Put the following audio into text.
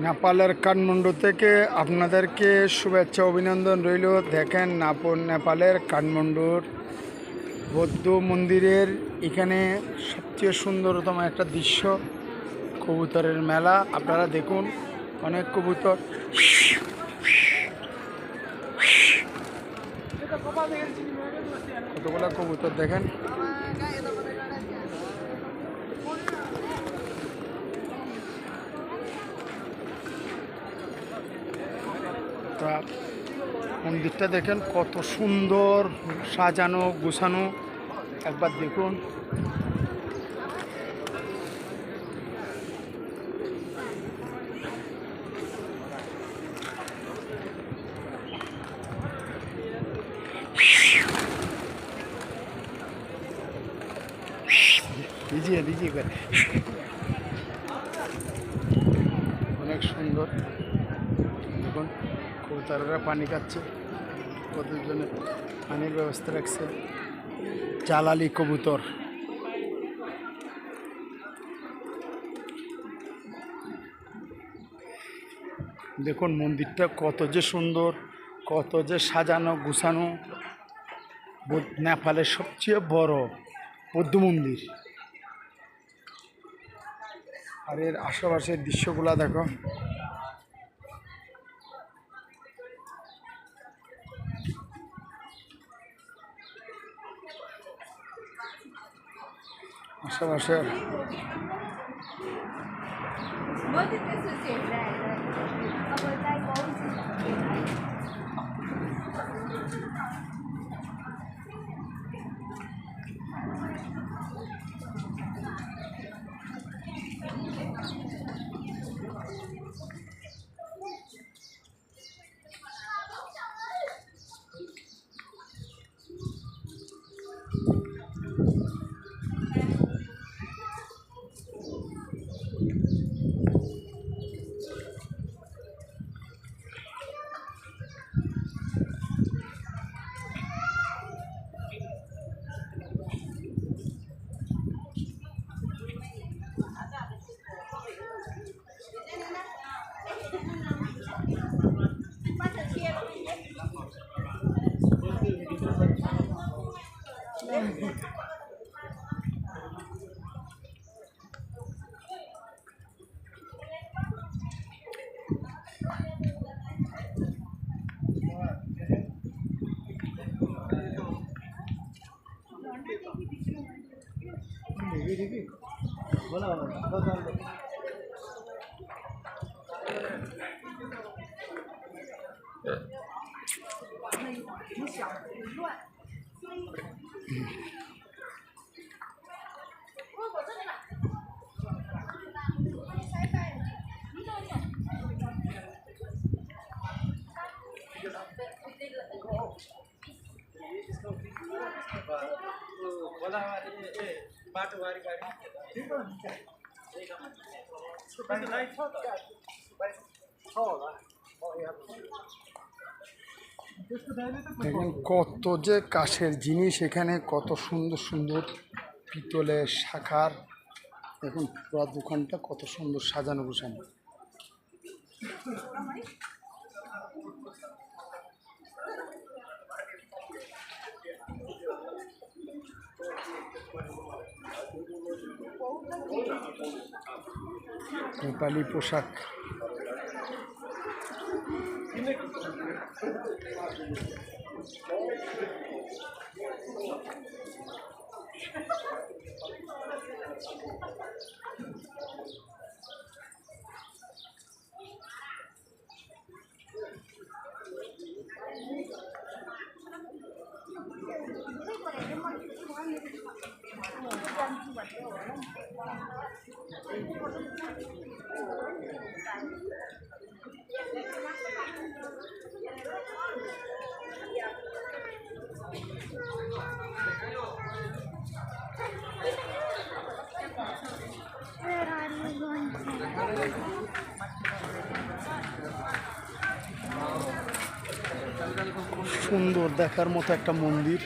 নেপালের কাঠমান্ডু থেকে আপনাদেরকে শুভেচ্ছা অভিনন্দন রইল। দেখেন নেপালের কাঠমান্ডুর বৌদ্ধ মন্দিরের এখানে সবচেয়ে সুন্দরতম একটা দৃশ্য কবুতরের মেলা। আপনারা দেখুন, অনেক কবুতর, কতগুলো কবুতর দেখেন। মন্দিরটা দেখেন কত সুন্দর সাজানো গুছানো, একবার দেখুন। ভিজিয়ে ভিজিয়ে করে অনেক সুন্দর। দেখুন কবুতরেরা পানি খাচ্ছে, কতজনে পানির ব্যবস্থা রাখছে। জালালি কবুতর, দেখুন মন্দিরটা কত যে সুন্দর, কত যে সাজানো গুছানো। নেপালের সবচেয়ে বড় বৌদ্ধ মন্দির। আর এর আশেপাশের দৃশ্যগুলা দেখো। আশেপাশের দেখেন কত যে কাঠের জিনিস এখানে, কত সুন্দর সুন্দর পিতলের শাখার। দেখুন পুরো দোকানটা কত সুন্দর সাজানো গোছানো। নেপালি পোশাক, সুন্দর দেখার মতো একটা মন্দির।